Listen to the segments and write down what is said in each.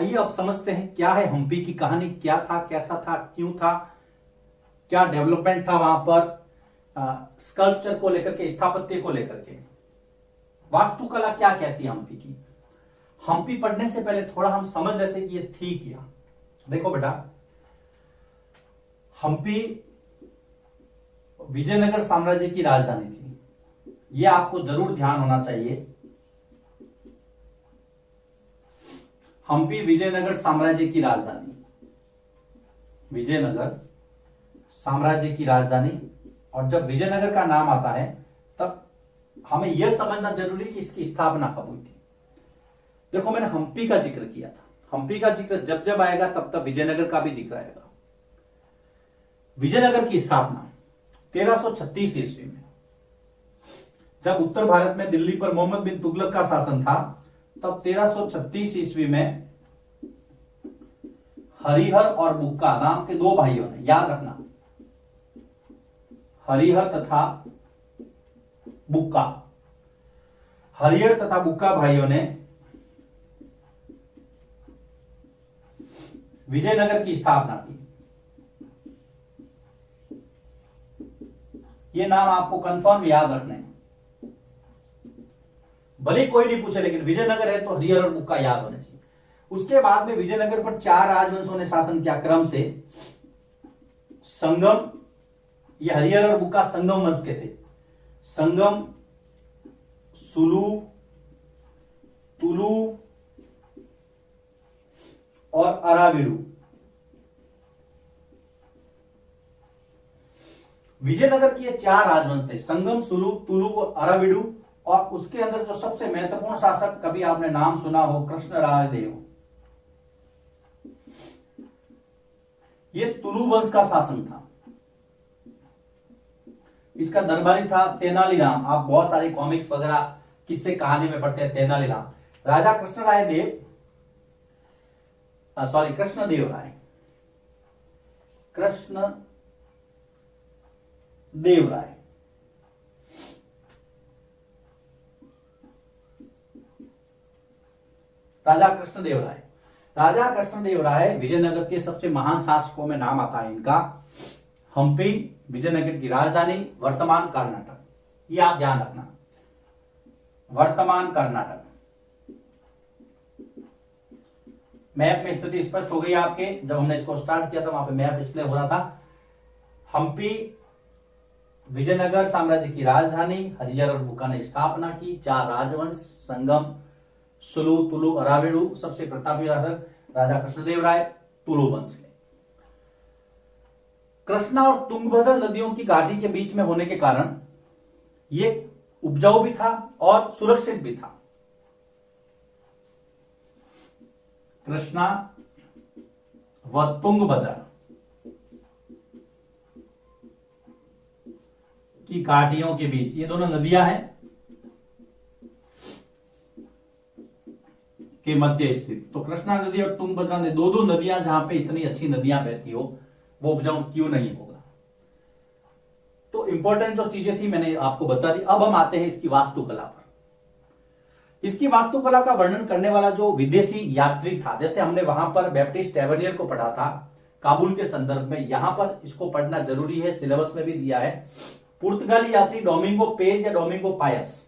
आइए अब समझते हैं क्या है हम्पी की कहानी, क्या था, कैसा था, क्यों था, क्या डेवलपमेंट था वहां पर स्कल्पचर को लेकर के, स्थापत्य को लेकर के, वास्तुकला क्या कहती है हम्पी की। हम्पी पढ़ने से पहले थोड़ा हम समझ लेते कि ये थी क्या। देखो बेटा, हम्पी विजयनगर साम्राज्य की राजधानी थी, ये आपको जरूर ध्यान होना चाहिए। हम्पी विजयनगर साम्राज्य की राजधानी, विजयनगर साम्राज्य की राजधानी। और जब विजयनगर का नाम आता है तब हमें यह समझना जरूरी कि इसकी स्थापना कब हुई थी। देखो, मैंने हम्पी का जिक्र किया था, हम्पी का जिक्र जब जब आएगा तब तब विजयनगर का भी जिक्र आएगा। विजयनगर की स्थापना 1336 ईस्वी में, जब उत्तर भारत में दिल्ली पर मोहम्मद बिन तुगलक का शासन था, तब 1336 ईस्वी में हरिहर और बुक्का नाम के दो भाइयों ने, याद रखना, हरिहर तथा बुक्का, हरिहर तथा बुक्का भाइयों ने विजयनगर की स्थापना की। ये नाम आपको कंफर्म याद रखने हैं, भले कोई नहीं पूछे, लेकिन विजयनगर है तो हरिहर और बुक्का याद होने चाहिए। उसके बाद में विजयनगर पर 4 राजवंशों ने शासन किया क्रम से। संगम, ये हरिहर और बुक्का संगम वंश के थे। संगम, सुलू, तुलु और अराविडु। विजयनगर के 4 राजवंश थे, संगम, सुलु, तुलु और अराविडु। और उसके अंदर जो सबसे महत्वपूर्ण शासक, कभी आपने नाम सुना हो, कृष्णराय देव, ये तुलु वंश का शासन था। इसका दरबारी था तेनालीराम। आप बहुत सारे कॉमिक्स वगैरह किस्से कहानी में पढ़ते हैं तेनालीराम। राजा कृष्णराय देव, सॉरी कृष्णदेव राय, कृष्ण देव राय, राजा कृष्णदेव राय, राजा कृष्णदेव राय विजयनगर के सबसे महान शासकों में नाम आता है इनका। हम्पी विजयनगर की राजधानी, वर्तमान कर्नाटक, ये आप ध्यान रखना, वर्तमान कर्नाटक। मैप में स्थिति स्पष्ट हो गई आपके, जब हमने इसको स्टार्ट किया था वहां पे मैप डिस्प्ले हो रहा था। हम्पी विजयनगर साम्राज्य की राजधानी, हरिहर और बुक्का ने स्थापना की। 4 राजवंश, संगम, सुलु, तुलु, अराविडु, सबसे प्रतापी शासक राजा कृष्णदेव राय, तुलु वंश के। कृष्णा और तुंगभद्रा नदियों की घाटी के बीच में होने के कारण ये उपजाऊ भी था और सुरक्षित भी था। कृष्णा व तुंगभद्रा की घाटियों के बीच, ये दोनों नदियां हैं, के मध्य स्थित। तो कृष्णा नदी और तुंगभद्रा नदी, दो नदियां, जहां पे इतनी अच्छी नदियां बहती हो, वो उपजाऊ क्यों नहीं होगा। तो इंपॉर्टेंट जो चीजें थी मैंने आपको बता दी। अब हम आते हैं इसकी वास्तुकला पर। इसकी वास्तुकला का वर्णन करने वाला जो विदेशी यात्री था, जैसे हमने वहां पर बैप्टिस्ट टेवर्नियर को पढ़ा था काबुल के संदर्भ में, यहां पर इसको पढ़ना जरूरी है, सिलेबस में भी दिया है। पुर्तगाली यात्री डोमिंगो पेज या डोमिंगो पायस,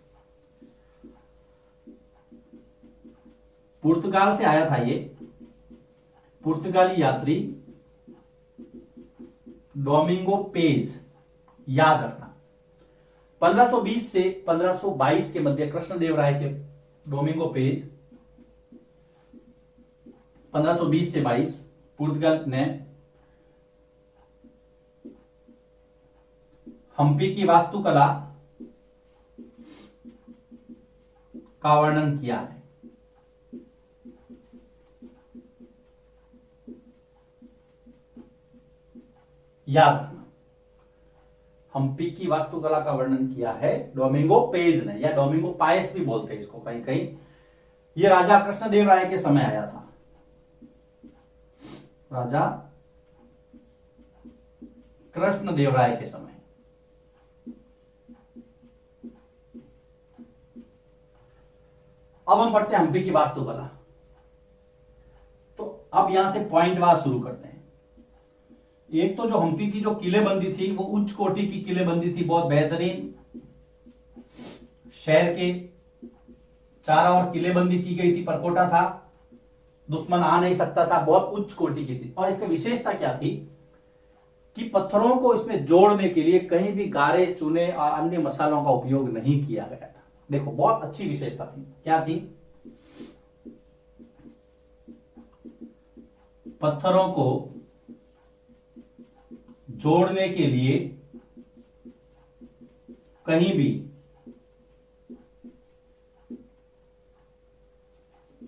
पुर्तगाल से आया था ये पुर्तगाली यात्री डोमिंगो पेज, याद रखना। 1520 से 1522 के मध्य कृष्णदेव राय के डोमिंगो पेज, 1520 से 22, पुर्तगाल ने हम्पी की वास्तुकला का वर्णन किया है। याद रखना, हम्पी की वास्तुकला का वर्णन किया है डोमिंगो पेज ने, या डोमिंगो पायस भी बोलते हैं इसको कहीं कहीं। यह राजा कृष्णदेव राय के समय आया था, राजा कृष्णदेव राय के समय। अब हम पढ़ते हैं हम्पी की वास्तुकला। यहां से पॉइंट वार शुरू करते हैं। एक तो जो हम्पी की जो किलेबंदी थी वो उच्च कोटि की किलेबंदी थी, बहुत बेहतरीन। शहर के चारों ओर किलेबंदी की गई थी, परकोटा था, दुश्मन आ नहीं सकता था, बहुत उच्च कोटि की थी। और इसकी विशेषता क्या थी कि पत्थरों को इसमें जोड़ने के लिए कहीं भी गारे, चूने और अन्य मसालों का उपयोग नहीं किया गया था। देखो बहुत अच्छी विशेषता थी। क्या थी? पत्थरों को जोड़ने के लिए कहीं भी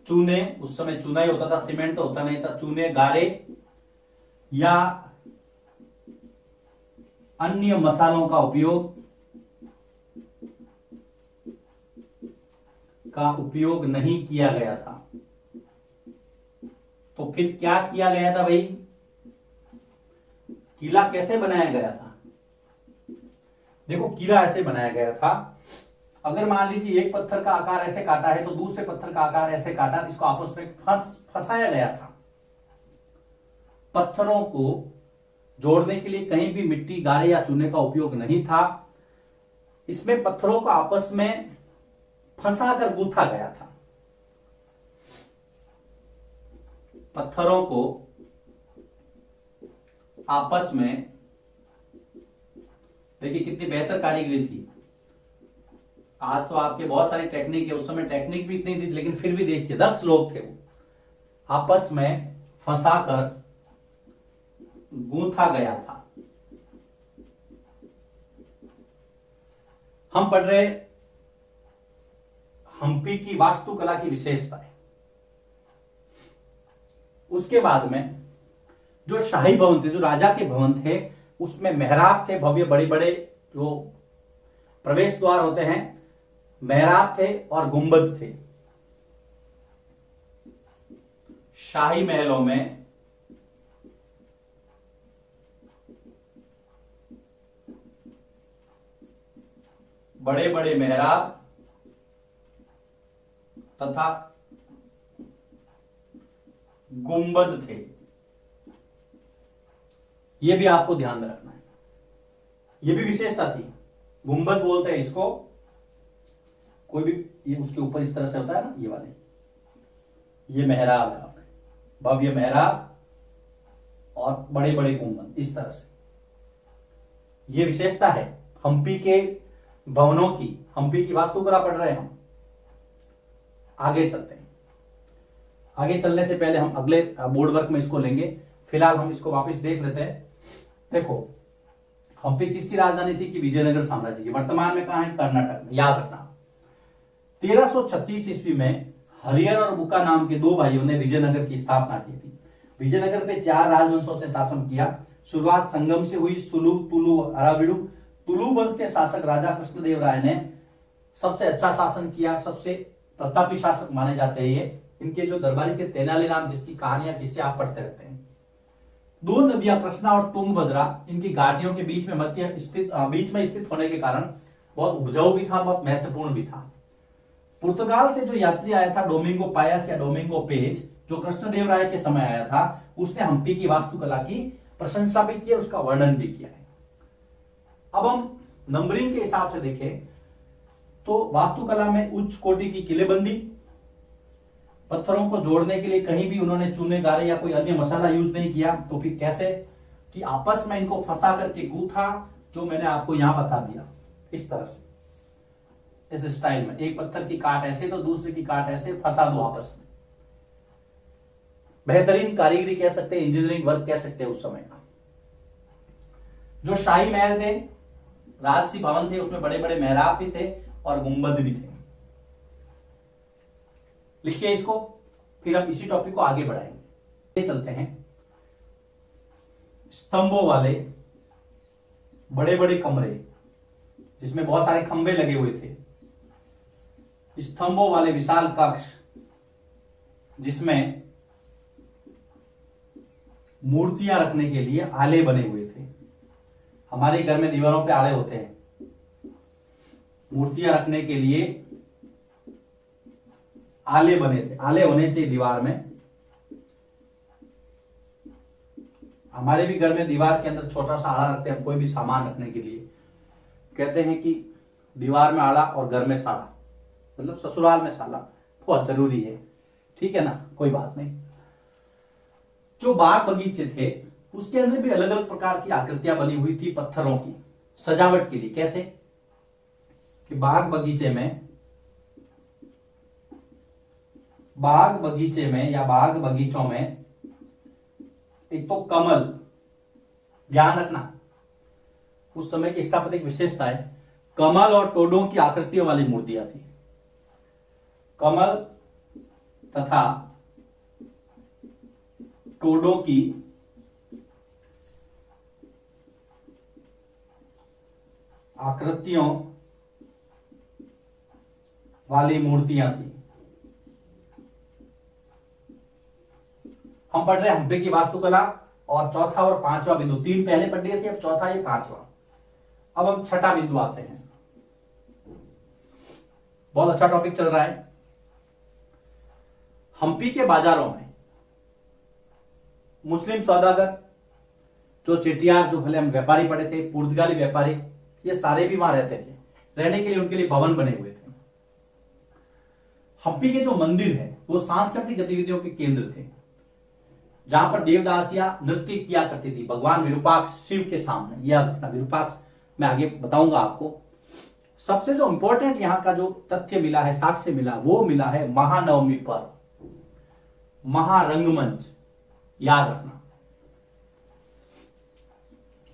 चूने, उस समय चूना ही होता था, सीमेंट तो होता नहीं था, चूने, गारे या अन्य मसालों का उपयोग नहीं किया गया था। तो फिर क्या किया गया था भाई? किला कैसे बनाया गया था? देखो किला ऐसे बनाया गया था, अगर मान लीजिए एक पत्थर का आकार ऐसे काटा है तो दूसरे पत्थर का आकार ऐसे काटा, इसको आपस में फंसाया गया था। पत्थरों को जोड़ने के लिए कहीं भी मिट्टी, गारे या चूने का उपयोग नहीं था। इसमें पत्थरों को आपस में फंसाकर गूंथा गया था। पत्थरों को आपस में, देखिए कितनी बेहतर कारीगरी थी। आज तो आपके बहुत सारी टेक्निक है, उस समय टेक्निक भी इतनी थी, लेकिन फिर भी देखिए दक्ष लोग थे वो, आपस में फंसाकर गूंथा गया था। हम पढ़ रहे हम्पी की वास्तुकला की विशेषताएं। उसके बाद में जो शाही भवन थे, जो राजा के भवन थे, उसमें मेहराब थे, भव्य बड़े बड़े जो प्रवेश द्वार होते हैं, मेहराब थे और गुंबद थे। शाही महलों में बड़े बड़े मेहराब तथा गुंबद थे। यह भी आपको ध्यान में रखना है, यह भी विशेषता थी। गुंबद बोलते हैं इसको, कोई भी ये उसके ऊपर इस तरह से होता है ना, ये वाले, ये मेहराब है आपके, भव्य मेहराब और बड़े बड़े गुंबद, इस तरह से। ये विशेषता है हम्पी के भवनों की। हम्पी की वास्तुकला पढ़ रहे हैं हम। आगे चलते हैं। आगे चलने से पहले हम अगले बोर्ड वर्क में इसको लेंगे, फिलहाल हम इसको वापस देख लेते हैं। देखो हम्पी किसकी राजधानी थी? कि विजयनगर साम्राज्य की। वर्तमान में कहां है? कर्नाटक में। याद रखना 1336 ईस्वी में हरिहर और बुक्का नाम के दो भाइयों ने विजयनगर की स्थापना की थी। विजयनगर पे 4 राजवंशों से शासन किया। शुरुआत संगम से हुई, सुलु, तुलु, अराविडु। तुलु वंश के शासक राजा कृष्णदेव राय ने सबसे अच्छा शासन किया, सबसे प्रतापी शासक माने जाते हैं ये। इनके जो दरबारी थे तेनालीराम, जिसकी कहानियां किससे आप पढ़ते रहते हैं। दो नदियां कृष्णा और तुंगभद्रा इनकी घाटियों के बीच में स्थित होने के कारण बहुत उपजाऊ भी था, बहुत महत्वपूर्ण भी था। पुर्तगाल से जो यात्री आया था, डोमिंगो पायस या डोमिंगो पेज, जो कृष्णदेव राय के समय आया था, उसने हम्पी की वास्तुकला की प्रशंसा भी की है, उसका वर्णन भी किया है। अब हम नंबरिंग के हिसाब से देखें तो वास्तुकला में उच्च कोटि की किलेबंदी, पत्थरों को जोड़ने के लिए कहीं भी उन्होंने चूने, गारे या कोई अन्य मसाला यूज नहीं किया। तो फिर कैसे? कि आपस में इनको फंसा करके गूथा, जो मैंने आपको यहां बता दिया, इस तरह से, इस स्टाइल में। एक पत्थर की काट ऐसे तो दूसरे की काट ऐसे, फंसा दो आपस में। बेहतरीन कारीगरी कह सकते हैं, इंजीनियरिंग वर्क कह सकते हैं उस समय का। जो शाही महल थे, राजसी भवन थे, उसमें बड़े बड़े मेहराब भी थे और गुंबद भी थे। लिखिए इसको, फिर हम इसी टॉपिक को आगे बढ़ाएंगे। चलते हैं। स्तंभों वाले बड़े बड़े कमरे, जिसमें बहुत सारे खंभे लगे हुए थे, स्तंभों वाले विशाल कक्ष, जिसमें मूर्तियां रखने के लिए आले बने हुए थे। हमारे घर में दीवारों पे आले होते हैं, मूर्तियां रखने के लिए आले बने थे। आले होने चाहिए दीवार में। हमारे भी घर में दीवार के अंदर छोटा सा आड़ा रखते हैं कोई भी सामान रखने के लिए। कहते हैं कि दीवार में आड़ा और घर में साड़ा, मतलब ससुराल में साला, बहुत जरूरी है। ठीक है ना, कोई बात नहीं। जो बाग बगीचे थे उसके अंदर भी अलग अलग प्रकार की आकृतियां बनी हुई थी पत्थरों की सजावट के लिए। कैसे कि बाग बगीचे में या बाग बगीचों में एक तो कमल, ध्यान रखना उस समय की स्थापत्यिक विशेषता है, कमल और टोडों की आकृतियों वाली मूर्तियां थी। कमल तथा टोडों की आकृतियों वाली मूर्तियां थी। हम पढ़ रहे हैं हम्पी की वास्तुकला और चौथा और पांचवा बिंदु, तीन पहले पढ़ लिए थे, अब चौथा ये पांचवा। अब हम छठा बिंदु आते हैं। बहुत अच्छा टॉपिक चल रहा है। हम्पी के बाजारों में मुस्लिम सौदागर, जो चेटियार, जो भले हम व्यापारी पढ़े थे, पुर्तगाली व्यापारी, ये सारे भी वहां रहते थे। रहने के लिए उनके लिए भवन बने हुए थे। हम्पी के जो मंदिर है वो सांस्कृतिक गतिविधियों के केंद्र थे, जहां पर देवदासियां नृत्य किया करती थी भगवान विरूपाक्ष शिव के सामने। यह घटना विरूपाक्ष मैं आगे बताऊंगा आपको। सबसे जो इंपॉर्टेंट यहां का जो तथ्य मिला है, साक्ष्य मिला, वो मिला है महानवमी पर महारंगमंच। याद रखना,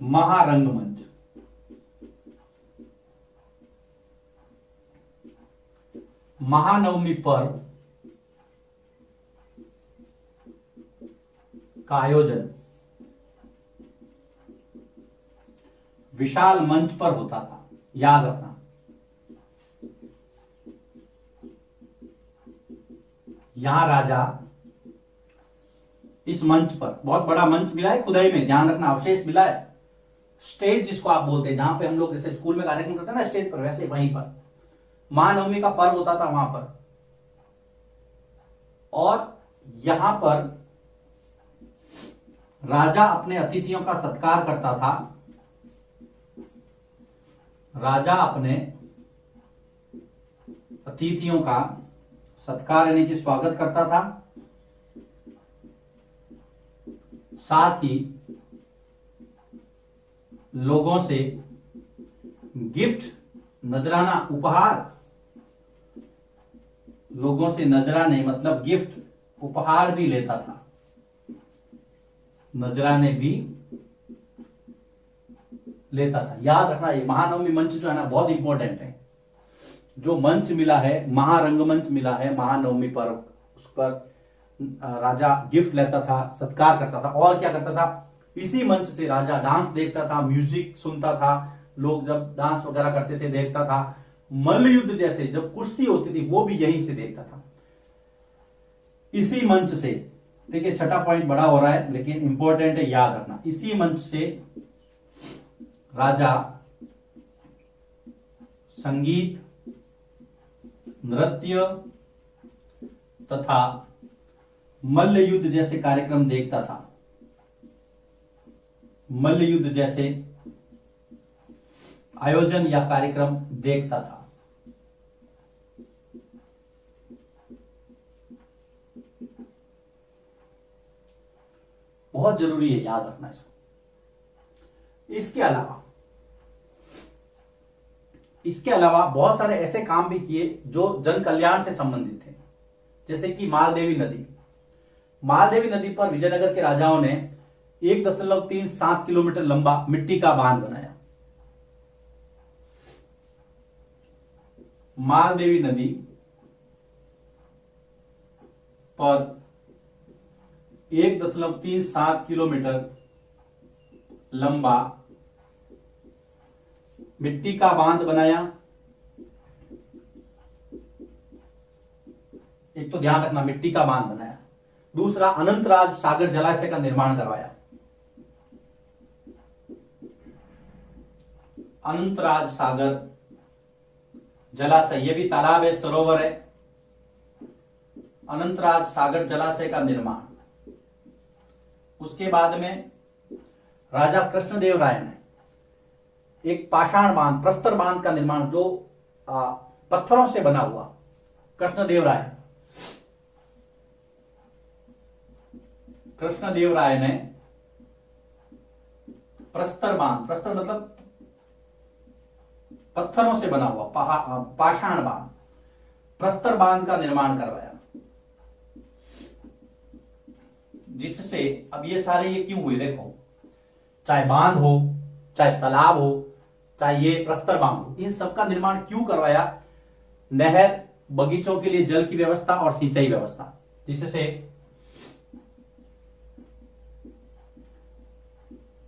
महारंगमंच। महानवमी पर्व का आयोजन विशाल मंच पर होता था। याद रखना, यहां राजा इस मंच पर, बहुत बड़ा मंच मिला है खुदाई में, ध्यान रखना, अवशेष मिला है, स्टेज जिसको आप बोलते हैं, जहां पे हम लोग जैसे स्कूल में कार्यक्रम करते हैं ना स्टेज पर, वैसे वहीं पर महानवमी का पर्व होता था वहां पर। और यहां पर राजा अपने अतिथियों का सत्कार करता था। राजा अपने अतिथियों का सत्कार यानी कि स्वागत करता था। साथ ही लोगों से गिफ्ट, नजराना, उपहार, लोगों से नजराने मतलब गिफ्ट, उपहार भी लेता था। नजराने भी लेता था। याद रखना, ये महानवमी मंच जो है ना बहुत इंपॉर्टेंट है। जो मंच मिला है, महारंगमंच मिला है महानवमी पर, उस पर राजा गिफ्ट लेता था, सत्कार करता था। और क्या करता था, इसी मंच से राजा डांस देखता था, म्यूजिक सुनता था, लोग जब डांस वगैरह करते थे देखता था। मल्ल युद्ध जैसे जब कुश्ती होती थी वो भी यहीं से देखता था, इसी मंच से। देखिए छठा पॉइंट बड़ा हो रहा है लेकिन इंपॉर्टेंट है, याद रखना। इसी मंच से राजा संगीत, नृत्य तथा मल्ल युद्ध जैसे कार्यक्रम देखता था। मल्ल युद्ध जैसे आयोजन या कार्यक्रम देखता था। बहुत जरूरी है, याद रखना इसको। इसके अलावा बहुत सारे ऐसे काम भी किए जो जन कल्याण से संबंधित थे, जैसे कि मालदेवी नदी। मालदेवी नदी पर विजयनगर के राजाओं ने 1.37 किलोमीटर लंबा मिट्टी का बांध बनाया। मालदेवी नदी पर 1.37 किलोमीटर लंबा मिट्टी का बांध बनाया। एक तो ध्यान रखना, मिट्टी का बांध बनाया। दूसरा, अनंतराज सागर जलाशय का निर्माण करवाया। अनंतराज सागर जलाशय, ये भी तालाब है, सरोवर है। अनंतराज सागर जलाशय का निर्माण। उसके बाद में राजा कृष्णदेव राय ने एक पाषाण बांध, प्रस्तर बांध का निर्माण, जो पत्थरों से बना हुआ, कृष्णदेव राय ने प्रस्तर बांध, प्रस्तर मतलब पत्थरों से बना हुआ पाषाण बांध, प्रस्तर बांध का निर्माण करवाया, जिससे अब ये सारे ये क्यों हुए देखो, चाहे बांध हो, चाहे तालाब हो, चाहे ये प्रस्तर बांध हो, इन सब का निर्माण क्यों करवाया? नहर, बगीचों के लिए जल की व्यवस्था और सिंचाई व्यवस्था, जिससे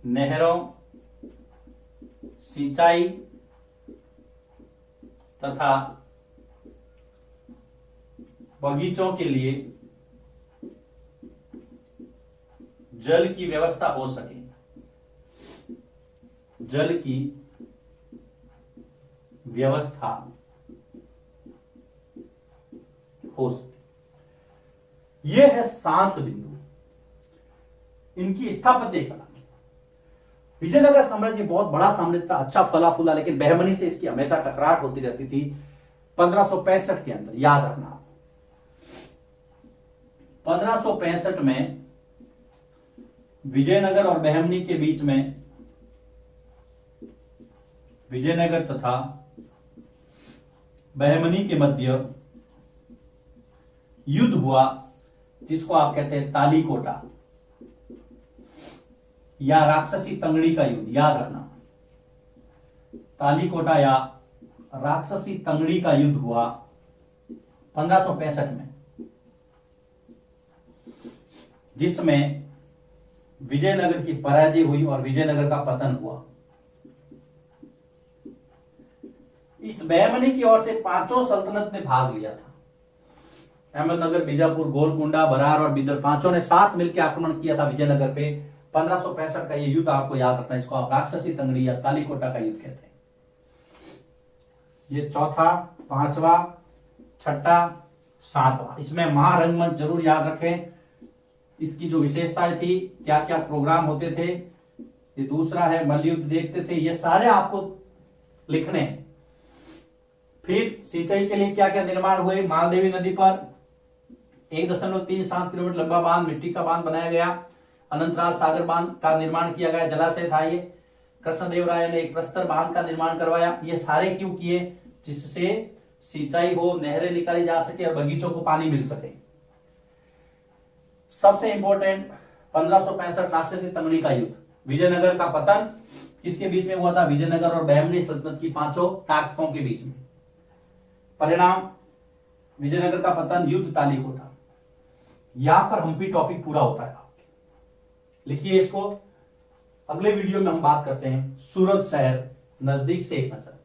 नहरों, सिंचाई तथा बगीचों के लिए जल की व्यवस्था हो सके, जल की व्यवस्था हो सके। यह है शांत बिंदु, इनकी स्थापत्य कला। विजयनगर साम्राज्य बहुत बड़ा साम्राज्य था, अच्छा फला फूला, लेकिन बहमनी से इसकी हमेशा टकरार होती रहती थी। 1565 के अंदर, याद रखना, 1565 में विजयनगर और बहमनी के बीच में, विजयनगर तथा बहमनी के मध्य युद्ध हुआ, जिसको आप कहते हैं तालीकोटा या राक्षसी तंगड़ी का युद्ध। याद रखना, तालीकोटा या राक्षसी तंगड़ी का युद्ध हुआ 1565 में, जिसमें विजयनगर की पराजय हुई और विजयनगर का पतन हुआ। इस बहमनी की ओर से पांचों सल्तनत ने भाग लिया था। अहमदनगर, बीजापुर, गोलकुंडा, बरार और बिदर, पांचों ने साथ मिलकर आक्रमण किया था विजयनगर पे। 1565 का ये युद्ध आपको याद रखना, इसको आप राक्षसी तंगड़ी या तालीकोटा का युद्ध कहते हैं। ये चौथा, पांचवा, छठा, सातवां, इसमें महारंगमंच जरूर याद रखें। इसकी जो विशेषताएं थी, क्या क्या प्रोग्राम होते थे, ये दूसरा है मल्लयुद्ध देखते थे, ये सारे आपको लिखने हैं। फिर सिंचाई के लिए क्या क्या निर्माण हुए, मालदेवी नदी पर 1.37 किलोमीटर लंबा बांध, मिट्टी का बांध बनाया गया। अनंतराज सागर बांध का निर्माण किया गया, जलाशय था ये। कृष्णदेव राय ने एक प्रस्तर बांध का निर्माण करवाया। ये सारे क्यों किए? जिससे सिंचाई हो, नहरें निकाली जा सके और बगीचों को पानी मिल सके। सबसे इंपॉर्टेंट 1565 राक्षसी तंगड़ी का युद्ध, विजयनगर का पतन किसके बीच में हुआ था? विजयनगर और बहमनी सल्तनत की पांचों ताकतों के बीच में। परिणाम विजयनगर का पतन, युद्ध तालीकोटा। यहां पर हम्पी टॉपिक पूरा होता है आपके, लिखिए इसको। अगले वीडियो में हम बात करते हैं सूरत शहर नजदीक से एक नजर।